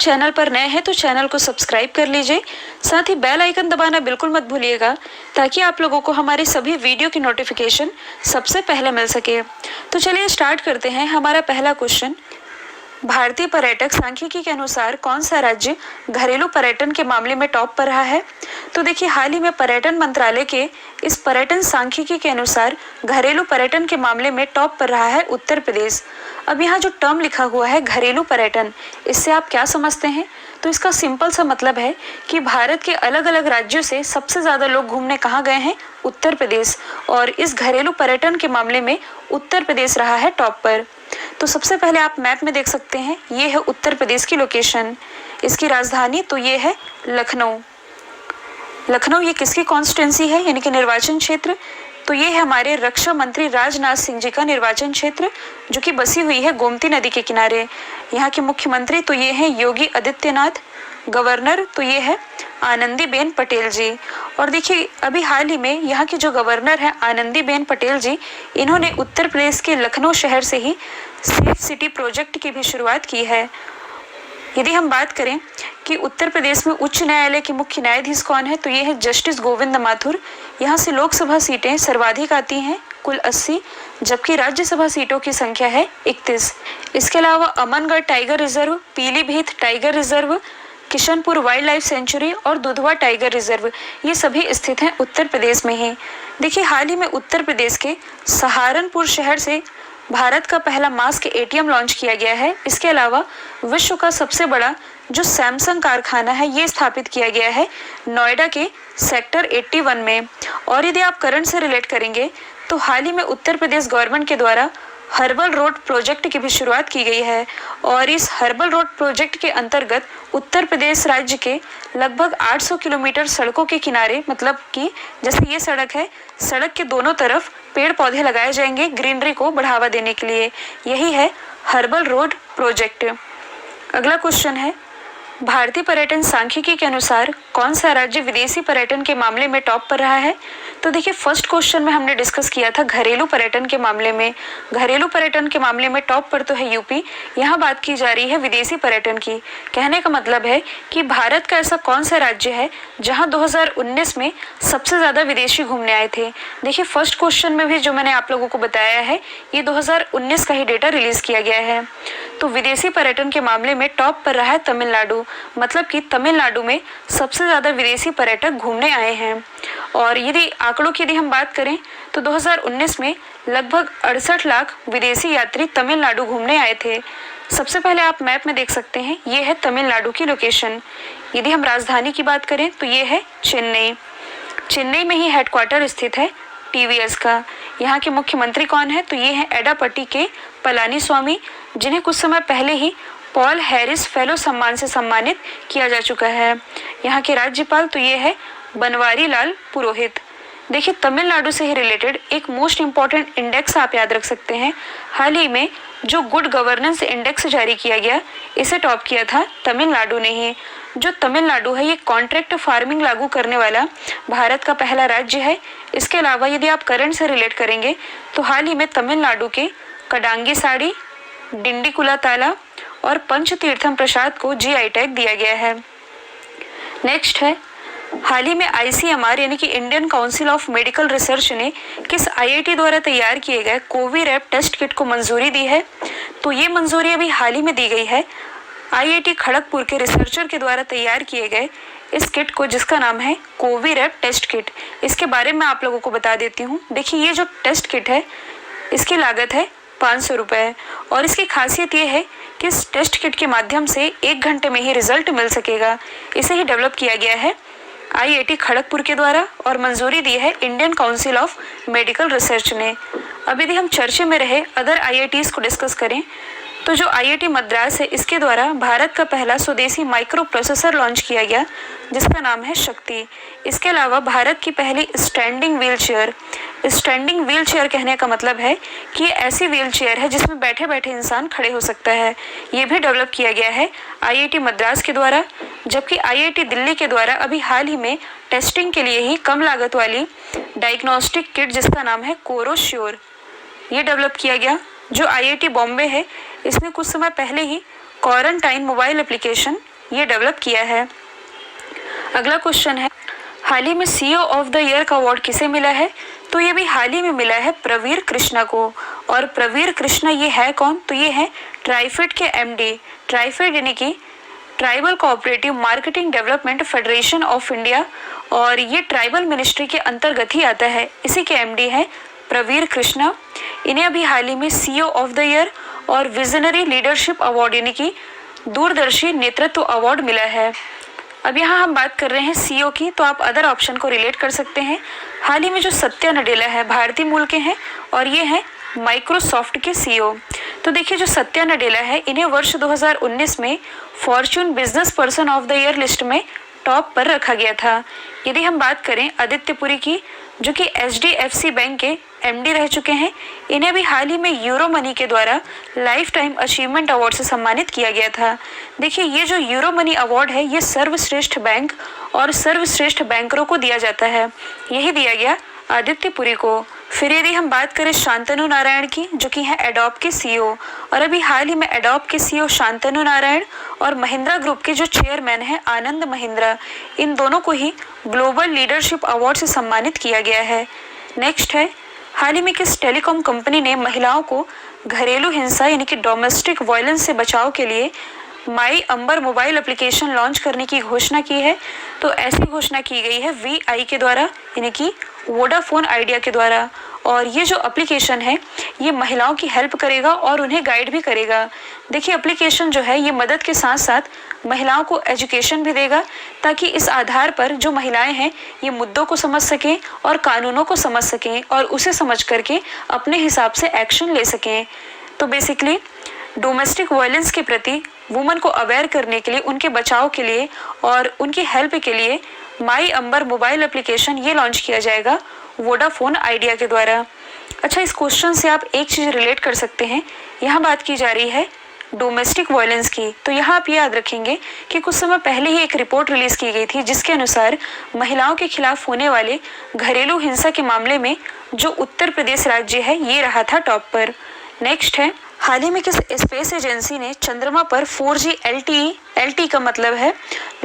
Channel पर नए हैं तो चैनल को सब्सक्राइब कर लीजिए, साथ ही बेल आइकन दबाना बिल्कुल मत भूलिएगा ताकि आप लोगों को हमारी सभी वीडियो की नोटिफिकेशन सबसे पहले मिल सके। तो चलिए स्टार्ट करते हैं। हमारा पहला क्वेश्चन, भारतीय पर्यटक सांख्यिकी के अनुसार कौन सा राज्य घरेलू पर्यटन के मामले में टॉप पर रहा है? तो देखिए, हाल ही में पर्यटन मंत्रालय के इस पर्यटन सांख्यिकी के अनुसार घरेलू पर्यटन के मामले में टॉप पर रहा है उत्तर प्रदेश। अब यहाँ जो टर्म लिखा हुआ है घरेलू पर्यटन, इससे आप क्या समझते हैं? तो इसका सिंपल सा मतलब है कि भारत के अलग अलग राज्यों से सबसे ज़्यादा लोग घूमने कहाँ गए हैं? उत्तर प्रदेश। और इस घरेलू पर्यटन के मामले में उत्तर प्रदेश रहा है टॉप पर। तो सबसे पहले आप मैप में देख सकते हैं, ये है उत्तर प्रदेश की लोकेशन। इसकी राजधानी तो ये है लखनऊ। लखनऊ ये किसकी कॉन्स्टिट्यूंसी है, यानी कि निर्वाचन क्षेत्र? तो ये है हमारे रक्षा मंत्री राजनाथ सिंह जी का निर्वाचन क्षेत्र, जो कि बसी हुई है गोमती नदी के किनारे। यहाँ के मुख्यमंत्री तो ये हैं योगी आदित्यनाथ, गवर्नर तो ये है आनंदीबेन पटेल जी। और देखिए, अभी हाल ही में यहाँ की जो गवर्नर है आनंदीबेन पटेल जी, इन्होंने उत्तर प्रदेश के लखनऊ शहर से ही सेफ सिटी प्रोजेक्ट की भी शुरुआत की है। यदि हम बात करें कि उत्तर प्रदेश में उच्च न्यायालय के मुख्य न्यायाधीश कौन है, तो ये है जस्टिस गोविंद माथुर। यहाँ से लोकसभा सीटें सर्वाधिक आती हैं, कुल 80, जबकि राज्यसभा सीटों की संख्या है 31। इसके अलावा Amangarh tiger reserve, Pilibhit tiger reserve, Kishanpur wild life sanctuary और दुधवा टाइगर रिजर्व, ये सभी स्थित हैं उत्तर प्रदेश में ही। देखिए, हाल ही में उत्तर प्रदेश के सहारनपुर शहर से भारत का पहला मास्क एटीएम लॉन्च किया गया है। इसके अलावा विश्व का सबसे बड़ा जो सैमसंग कारखाना है, ये स्थापित किया गया है नोएडा के सेक्टर 81 में। और यदि आप करंट से रिलेट करेंगे तो हाल ही में उत्तर प्रदेश गवर्नमेंट के द्वारा हर्बल रोड प्रोजेक्ट की भी शुरुआत की गई है। और इस हर्बल रोड प्रोजेक्ट के अंतर्गत उत्तर प्रदेश राज्य के लगभग 800 किलोमीटर सड़कों के किनारे, मतलब कि जैसे ये सड़क है, सड़क के दोनों तरफ पेड़ पौधे लगाए जाएंगे ग्रीनरी को बढ़ावा देने के लिए। यही है हर्बल रोड प्रोजेक्ट। अगला क्वेश्चन है, भारतीय पर्यटन सांख्यिकी के अनुसार कौन सा राज्य विदेशी पर्यटन के मामले में टॉप पर रहा है? तो देखिए, फर्स्ट क्वेश्चन में हमने डिस्कस किया था घरेलू पर्यटन के मामले में। घरेलू पर्यटन के मामले में टॉप पर तो है यूपी। यहाँ बात की जा रही है विदेशी पर्यटन की। कहने का मतलब है कि भारत का ऐसा कौन सा राज्य है जहाँ 2019 में सबसे ज़्यादा विदेशी घूमने आए थे? देखिए, फर्स्ट क्वेश्चन में भी जो मैंने आप लोगों को बताया है, ये 2019 का ही डेटा रिलीज किया गया है। तो विदेशी पर्यटन के मामले में टॉप पर रहा है तमिलनाडु, मतलब कि तमिलनाडु में सबसे ज़्यादा विदेशी पर्यटक घूमने आए हैं। और यदि आंकड़ों की हम बात करें तो 2019 में लगभग 68 लाख विदेशी यात्री तमिलनाडु घूमने आए थे। सबसे पहले आप मैप में देख सकते हैं, ये है तमिलनाडु की लोकेशन। यदि हम राजधानी की बात करें तो ये है चेन्नई। चेन्नई में ही हेडक्वार्टर स्थित है टीवीएस का। यहाँ के मुख्यमंत्री कौन है? तो ये है एडापट्टी के पलानीस्वामी, जिन्हें कुछ समय पहले ही पॉल हैरिस फेलो सम्मान से सम्मानित किया जा चुका है। यहाँ के राज्यपाल तो ये है बनवारी लाल पुरोहित। देखिए, तमिलनाडु से ही रिलेटेड एक मोस्ट इम्पॉर्टेंट इंडेक्स आप याद रख सकते हैं। हाल ही में जो गुड गवर्नेंस इंडेक्स जारी किया गया, इसे टॉप किया था तमिलनाडु ने ही। जो तमिलनाडु है, ये कॉन्ट्रैक्ट फार्मिंग लागू करने वाला भारत का पहला राज्य है। इसके अलावा यदि आप करंट से रिलेट करेंगे तो हाल ही में तमिलनाडु के कडांगी साड़ी, डिंडीकुला ताला और पंचतीर्थम प्रसाद को जीआई टैग दिया गया है। नेक्स्ट है, हाल ही में आईसीएमआर यानी कि Indian council of medical research ने किस आईआईटी द्वारा तैयार किए गए कोविरैप टेस्ट किट को मंजूरी दी है? तो ये मंजूरी अभी हाल ही में दी गई है आईआईटी खड़गपुर के रिसर्चर के द्वारा तैयार किए गए इस किट को, जिसका नाम है कोविरैप टेस्ट किट। इसके बारे में आप लोगों को बता देती हूँ। देखिए, ये जो टेस्ट किट है, इसकी लागत है 500 रुपये। और इसकी खासियत ये है कि इस टेस्ट किट के माध्यम से 1 घंटे में ही रिजल्ट मिल सकेगा। इसे ही डेवलप किया गया है आईआईटी खड़गपुर के द्वारा और मंजूरी दी है Indian council of medical research ने। अब यदि हम चर्चे में रहे अदर आईआईटीज को डिस्कस करें तो जो आईआईटी मद्रास है, इसके द्वारा भारत का पहला स्वदेशी माइक्रो प्रोसेसर लॉन्च किया गया, जिसका नाम है शक्ति। इसके अलावा भारत की पहली स्टैंडिंग व्हील चेयर कहने का मतलब है कि ये ऐसी व्हील चेयर है जिसमें बैठे बैठे इंसान खड़े हो सकता है। ये भी डेवलप किया गया है आईआईटी मद्रास के द्वारा। जबकि आईआईटी दिल्ली के द्वारा अभी हाल ही में टेस्टिंग के लिए ही कम लागत वाली डायग्नोस्टिक किट, जिसका नाम है कोरोश्योर, ये डेवलप किया गया। जो आईआईटी बॉम्बे है, इसने कुछ समय पहले ही क्वारंटाइन मोबाइल एप्लीकेशन ये डेवलप किया है। अगला क्वेश्चन है, हाल ही में सीईओ ऑफ द ईयर का अवार्ड किसे मिला है? तो ये भी हाल ही में मिला है प्रवीर कृष्णा को। और प्रवीर कृष्णा ये है कौन? तो ये है ट्राइफेड के एमडी। ट्राइफेड यानी कि tribal cooperative marketing development federation of India, और ये ट्राइबल मिनिस्ट्री के अंतर्गत ही आता है। इसी के एमडी है प्रवीर कृष्णा। इन्हें अभी हाल ही में सीईओ ऑफ द ईयर और विजनरी लीडरशिप अवार्ड यानी कि दूरदर्शी नेतृत्व अवार्ड मिला है। अब यहाँ हम बात कर रहे हैं सीईओ की, तो आप अदर ऑप्शन को रिलेट कर सकते हैं। हाल ही में जो सत्या नडेला है भारतीय मूल के हैं और ये हैं माइक्रोसॉफ्ट के सीईओ। तो देखिए जो सत्या नडेला है इन्हें वर्ष 2019 में Fortune business person of the year list में टॉप पर रखा गया था। यदि हम बात करें आदित्य पुरी की, जो कि HDFC बैंक के एमडी रह चुके हैं, इन्हें भी हाल ही में यूरो मनी के द्वारा लाइफ टाइम अचीवमेंट अवार्ड से सम्मानित किया गया था। देखिए ये जो यूरो मनी अवार्ड है ये सर्वश्रेष्ठ बैंक और सर्वश्रेष्ठ बैंकरों को दिया जाता है। यही दिया गया आदित्य पुरी को। फिर यदि हम बात करें शांतनु नारायण की, जो कि है एडोब के सीईओ, और अभी हाल ही में एडोब के सीईओ शांतनु नारायण और महिंद्रा ग्रुप के जो चेयरमैन हैं आनंद महिंद्रा, इन दोनों को ही ग्लोबल लीडरशिप अवार्ड से सम्मानित किया गया है। नेक्स्ट है, हाल ही में किस टेलीकॉम कंपनी ने महिलाओं को घरेलू हिंसा यानी कि डोमेस्टिक वायलेंस से बचाव के लिए माई अंबर मोबाइल एप्लीकेशन लॉन्च करने की घोषणा की है? तो ऐसी घोषणा की गई है VI के द्वारा यानी कि वोडाफोन आइडिया के द्वारा। और ये जो एप्लीकेशन है ये महिलाओं की हेल्प करेगा और उन्हें गाइड भी करेगा। देखिए एप्लीकेशन जो है ये मदद के साथ साथ महिलाओं को एजुकेशन भी देगा, ताकि इस आधार पर जो महिलाएं हैं ये मुद्दों को समझ सकें और कानूनों को समझ सकें और उसे समझ करके अपने हिसाब से एक्शन ले सकें। तो बेसिकली डोमेस्टिक वायलेंस के प्रति वुमन को अवेयर करने के लिए, उनके बचाव के लिए और उनकी हेल्प के लिए माई अंबर मोबाइल एप्लीकेशन ये लॉन्च किया जाएगा वोडाफोन आइडिया के द्वारा। अच्छा, इस क्वेश्चन से आप एक चीज़ रिलेट कर सकते हैं। यहाँ बात की जा रही है डोमेस्टिक वायलेंस की, तो यहाँ आप याद रखेंगे कि कुछ समय पहले ही एक रिपोर्ट रिलीज की गई थी जिसके अनुसार महिलाओं के खिलाफ होने वाले घरेलू हिंसा के मामले में जो उत्तर प्रदेश राज्य है ये रहा था टॉप पर। नेक्स्ट है, हाल ही में किस स्पेस एजेंसी ने चंद्रमा पर 4G LTE का मतलब है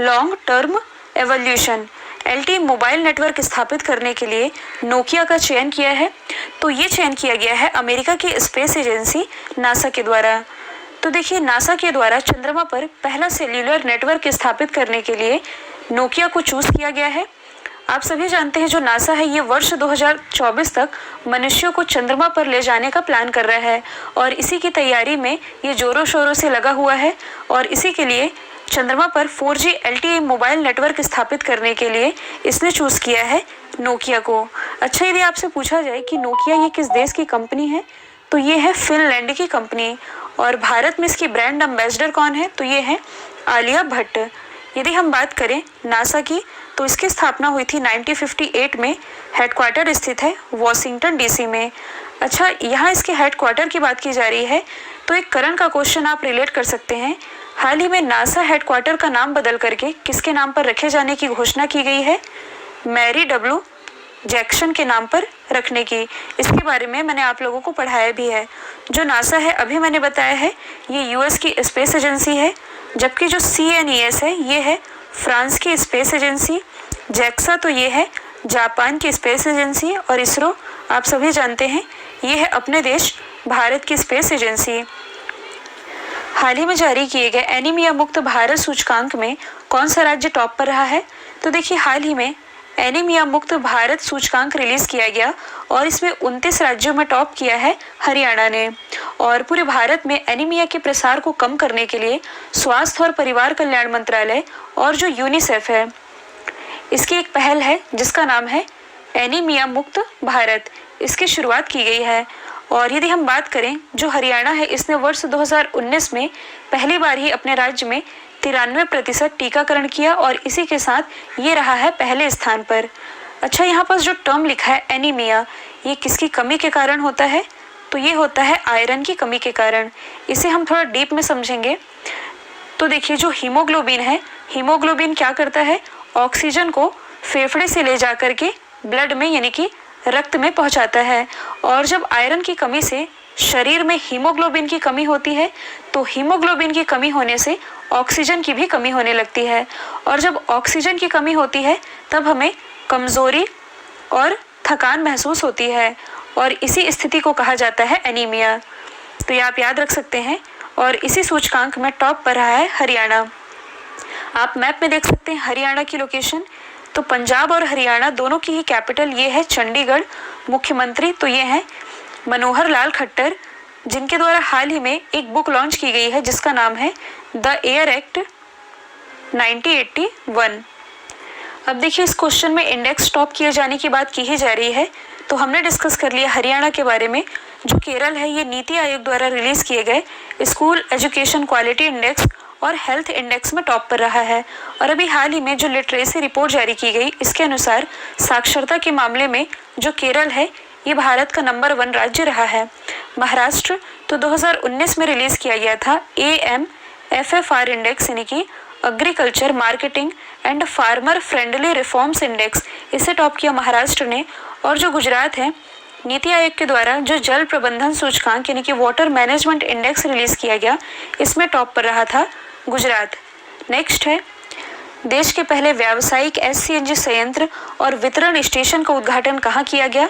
long term evolution LTE mobile network स्थापित करने के लिए नोकिया का चयन किया है? तो ये चयन किया गया है अमेरिका की स्पेस एजेंसी नासा के द्वारा। तो देखिए नासा के द्वारा चंद्रमा पर पहला सेल्यूलर नेटवर्क स्थापित करने के लिए नोकिया को चूज किया गया है। आप सभी जानते हैं जो नासा है ये वर्ष 2024 तक मनुष्यों को चंद्रमा पर ले जाने का प्लान कर रहा है और इसी की तैयारी में ये जोरों शोरों से लगा हुआ है और इसी के लिए चंद्रमा पर 4G LTE मोबाइल नेटवर्क स्थापित करने के लिए इसने चूज किया है नोकिया को। अच्छा, यदि आपसे पूछा जाए कि नोकिया ये किस देश की कंपनी है, तो ये है फिनलैंड की कंपनी। और भारत में इसकी ब्रांड एम्बेसडर कौन है? तो ये है आलिया भट्ट। यदि हम बात करें नासा की, तो इसकी स्थापना हुई थी 1958 में। हेडक्वार्टर स्थित है वॉशिंगटन DC में। अच्छा, यहाँ इसके हेडक्वार्टर की बात की जा रही है, तो एक करंट का क्वेश्चन आप रिलेट कर सकते हैं। हाल ही में नासा हेडक्वार्टर का नाम बदल करके किसके नाम पर रखे जाने की घोषणा की गई है? मैरी W जैक्सन के नाम पर रखने की। इसके बारे में मैंने आप लोगों को पढ़ाया भी है। जो नासा है अभी मैंने बताया है ये US की स्पेस एजेंसी है, जबकि जो CNES है ये है फ्रांस की स्पेस एजेंसी। जैक्सा तो ये है जापान की स्पेस एजेंसी और इसरो आप सभी जानते हैं ये है अपने देश भारत की स्पेस एजेंसी। हाल ही में जारी किए गए एनीमिया मुक्त भारत सूचकांक में कौन सा राज्य टॉप पर रहा है? तो देखिए हाल ही में एनीमिया मुक्त भारत सूचकांक रिलीज किया गया और इसमें 29 राज्यों में टॉप किया है हरियाणा ने। और पूरे भारत में एनीमिया के प्रसार को कम करने के लिए स्वास्थ्य और परिवार कल्याण मंत्रालय और जो यूनिसेफ है इसकी एक पहल है जिसका नाम है एनीमिया मुक्त भारत। इसकी शुरुआत की गई है। और यदि हम बात करें जो हरियाणा है इसने वर्ष 2019 में पहली बार ही अपने राज्य में 93% टीकाकरण किया और इसी के साथ ये रहा है पहले स्थान पर। अच्छा, यहाँ पर जो टर्म लिखा है एनीमिया, ये किसकी कमी के कारण होता है? तो ये होता है आयरन की कमी के कारण। इसे हम थोड़ा डीप में समझेंगे तो देखिए जो हीमोग्लोबिन है, हीमोग्लोबिन क्या करता है? ऑक्सीजन को फेफड़े से ले जा करके ब्लड में यानी कि रक्त में पहुंचाता है। और जब आयरन की कमी से शरीर में हीमोग्लोबिन की कमी होती है तो हीमोग्लोबिन की कमी होने से ऑक्सीजन की भी कमी होने लगती है, और जब ऑक्सीजन की कमी होती है तब हमें कमज़ोरी और थकान महसूस होती है, और इसी स्थिति को कहा जाता है एनीमिया। तो ये आप याद रख सकते हैं। और इसी सूचकांक में टॉप पर रहा है हरियाणा। आप मैप में देख सकते हैं हरियाणा की लोकेशन। तो पंजाब और हरियाणा दोनों की ही कैपिटल ये है चंडीगढ़। मुख्यमंत्री तो ये हैं मनोहर लाल खट्टर, जिनके द्वारा हाल ही में एक बुक लॉन्च की गई है जिसका नाम है द एयर एक्ट 1981। अब देखिए, इस क्वेश्चन में इंडेक्स टॉप किए जाने की बात की ही जा रही है। तो हमने डिस्कस कर लिया हरियाणा के बारे में। जो केरल है, ये नीति आयोग द्वारा रिलीज किए गए स्कूल एजुकेशन क्वालिटी इंडेक्स और हेल्थ इंडेक्स में टॉप पर रहा है। और अभी हाल ही में जो लिटरेसी रिपोर्ट जारी की गई, इसके अनुसार साक्षरता के मामले में जो केरल है, ये भारत का नंबर 1 राज्य रहा है। महाराष्ट्र तो 2019 में रिलीज किया गया था AMFFR इंडेक्स, यानी कि agriculture marketing and farmer friendly reforms index, इसे टॉप किया महाराष्ट्र ने। और जो गुजरात है, नीति आयोग के द्वारा जो जल प्रबंधन सूचकांक यानी कि वाटर मैनेजमेंट इंडेक्स रिलीज किया गया, इसमें टॉप पर रहा था गुजरात। नेक्स्ट है, देश के पहले व्यावसायिक SCNG संयंत्र और वितरण स्टेशन का उद्घाटन कहाँ किया गया?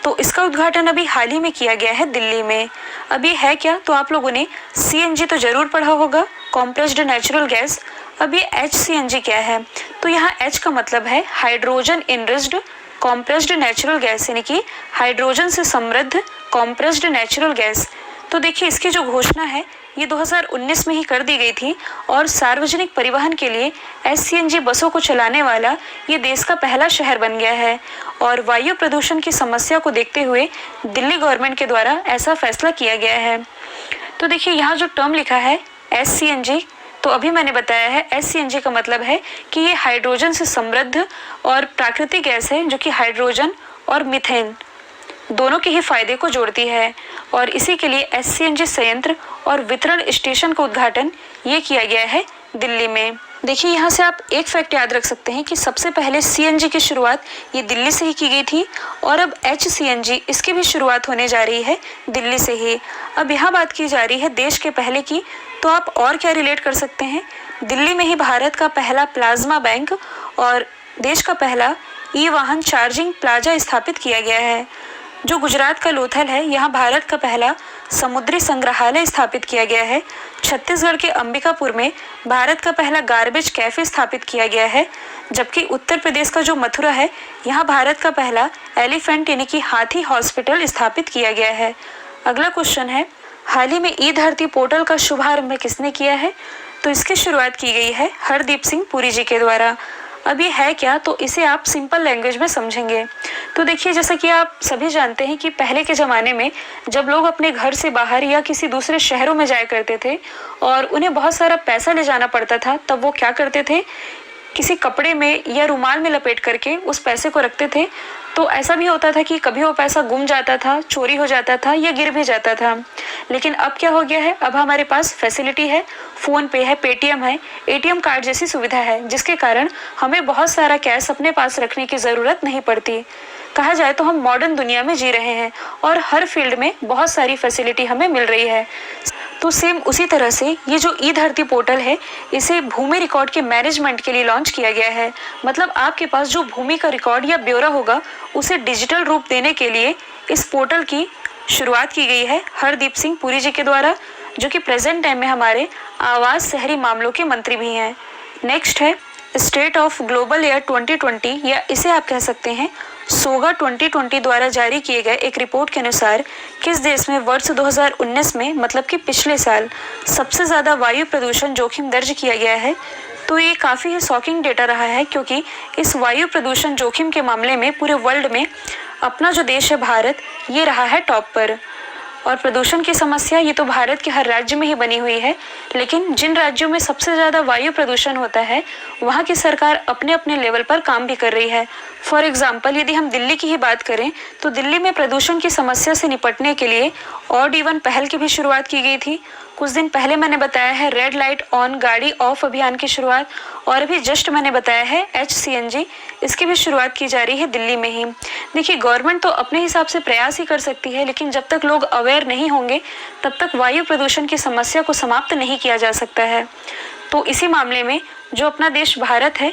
तो इसका उद्घाटन अभी हाल ही में किया गया है दिल्ली में। अब ये है क्या? तो आप लोगों ने CNG तो जरूर पढ़ा होगा, कॉम्प्रेस्ड नेचुरल गैस। अब ये HCNG क्या है? तो यहाँ H का मतलब है hydrogen enriched compressed natural gas, यानी कि हाइड्रोजन से समृद्ध कॉम्प्रेस्ड नेचुरल गैस। तो देखिए, इसकी जो घोषणा है ये 2019 में ही कर दी गई थी, और सार्वजनिक परिवहन के लिए SCNG बसों को चलाने वाला ये देश का पहला शहर बन गया है। और वायु प्रदूषण की समस्या को देखते हुए दिल्ली गवर्नमेंट के द्वारा ऐसा फैसला किया गया है। तो देखिए, यहाँ जो टर्म लिखा है SCNG, तो अभी मैंने बताया है SCNG का मतलब है कि ये हाइड्रोजन से समृद्ध और प्राकृतिक गैस है, जो कि हाइड्रोजन और मीथेन दोनों के ही फायदे को जोड़ती है। और इसी के लिए SCNG संयंत्र और वितरण स्टेशन का उद्घाटन ये किया गया है दिल्ली में। देखिए, यहाँ से आप एक फैक्ट याद रख सकते हैं कि सबसे पहले CNG की शुरुआत ये दिल्ली से ही की गई थी, और अब HCNG इसकी भी शुरुआत होने जा रही है दिल्ली से ही। अब यहाँ बात की जा रही है देश के पहले की, तो आप और क्या रिलेट कर सकते हैं? दिल्ली में ही भारत का पहला प्लाज्मा बैंक और देश का पहला वाहन चार्जिंग प्लाजा स्थापित किया गया है। जो गुजरात का लोथल है, यहाँ भारत का पहला समुद्री संग्रहालय स्थापित किया गया है। छत्तीसगढ़ के अंबिकापुर में भारत का पहला गार्बेज कैफे स्थापित किया गया है। जबकि उत्तर प्रदेश का जो मथुरा है, यहाँ भारत का पहला एलिफेंट यानी कि हाथी हॉस्पिटल स्थापित किया गया है। अगला क्वेश्चन है, हाल ही में ई-धरती पोर्टल का शुभारंभ किसने किया है? तो इसकी शुरुआत की गई है हरदीप सिंह पुरी जी के द्वारा। अब ये है क्या? तो इसे आप सिंपल लैंग्वेज में समझेंगे। तो देखिए, जैसा कि आप सभी जानते हैं कि पहले के ज़माने में जब लोग अपने घर से बाहर या किसी दूसरे शहरों में जाया करते थे और उन्हें बहुत सारा पैसा ले जाना पड़ता था, तब वो क्या करते थे? किसी कपड़े में या रुमाल में लपेट करके उस पैसे को रखते थे। तो ऐसा भी होता था कि कभी वो पैसा गुम जाता था, चोरी हो जाता था या गिर भी जाता था। लेकिन अब क्या हो गया है? अब हमारे पास फैसिलिटी है, फ़ोन पे है, पेटीएम है, ATM कार्ड जैसी सुविधा है, जिसके कारण हमें बहुत सारा कैश अपने पास रखने की ज़रूरत नहीं पड़ती। कहा जाए तो हम मॉडर्न दुनिया में जी रहे हैं और हर फील्ड में बहुत सारी फैसिलिटी हमें मिल रही है। तो सेम उसी तरह से ये जो ई-धरती पोर्टल है, इसे भूमि रिकॉर्ड के मैनेजमेंट के लिए लॉन्च किया गया है। मतलब आपके पास जो भूमि का रिकॉर्ड या ब्यौरा होगा, उसे डिजिटल रूप देने के लिए इस पोर्टल की शुरुआत की गई है हरदीप सिंह पुरी जी के द्वारा, जो कि प्रेजेंट टाइम में हमारे आवास शहरी मामलों के मंत्री भी हैं। नेक्स्ट है स्टेट ऑफ ग्लोबल एयर 2020, या इसे आप कह सकते हैं सोगा 2020 द्वारा जारी किए गए एक रिपोर्ट के अनुसार किस देश में वर्ष 2019 में, मतलब कि पिछले साल, सबसे ज़्यादा वायु प्रदूषण जोखिम दर्ज किया गया है? तो ये काफ़ी ही शॉकिंग डेटा रहा है, क्योंकि इस वायु प्रदूषण जोखिम के मामले में पूरे वर्ल्ड में अपना जो देश है भारत, ये रहा है टॉप पर। और प्रदूषण की समस्या ये तो भारत के हर राज्य में ही बनी हुई है, लेकिन जिन राज्यों में सबसे ज़्यादा वायु प्रदूषण होता है, वहाँ की सरकार अपने अपने लेवल पर काम भी कर रही है। फॉर एग्जाम्पल, यदि हम दिल्ली की ही बात करें, तो दिल्ली में प्रदूषण की समस्या से निपटने के लिए ऑड इवन पहल की भी शुरुआत की गई थी। कुछ दिन पहले मैंने बताया है रेड लाइट ऑन गाड़ी ऑफ अभियान की शुरुआत, और अभी जस्ट मैंने बताया है HCNG, इसकी भी शुरुआत की जा रही है दिल्ली में ही। देखिए, गवर्नमेंट तो अपने हिसाब से प्रयास ही कर सकती है, लेकिन जब तक लोग अवेयर नहीं होंगे तब तक वायु प्रदूषण की समस्या को समाप्त नहीं किया जा सकता है। तो इसी मामले में जो अपना देश भारत है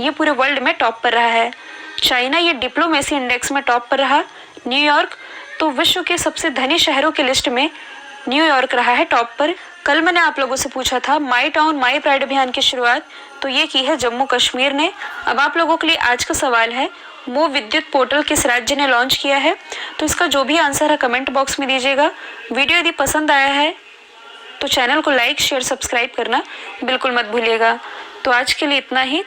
ये पूरे वर्ल्ड में टॉप पर रहा है। चाइना ये डिप्लोमेसी इंडेक्स में टॉप पर रहा। न्यूयॉर्क तो विश्व के सबसे धनी शहरों की लिस्ट में न्यूयॉर्क रहा है टॉप पर। कल मैंने आप लोगों से पूछा था माई टाउन माई प्राइड अभियान की शुरुआत तो ये की है जम्मू कश्मीर ने। अब आप लोगों के लिए आज का सवाल है मोव विद्युत पोर्टल किस राज्य ने लॉन्च किया है? तो इसका जो भी आंसर है कमेंट बॉक्स में दीजिएगा। वीडियो यदि पसंद आया है तो चैनल को लाइक शेयर सब्सक्राइब करना बिल्कुल मत भूलिएगा। तो आज के लिए इतना ही।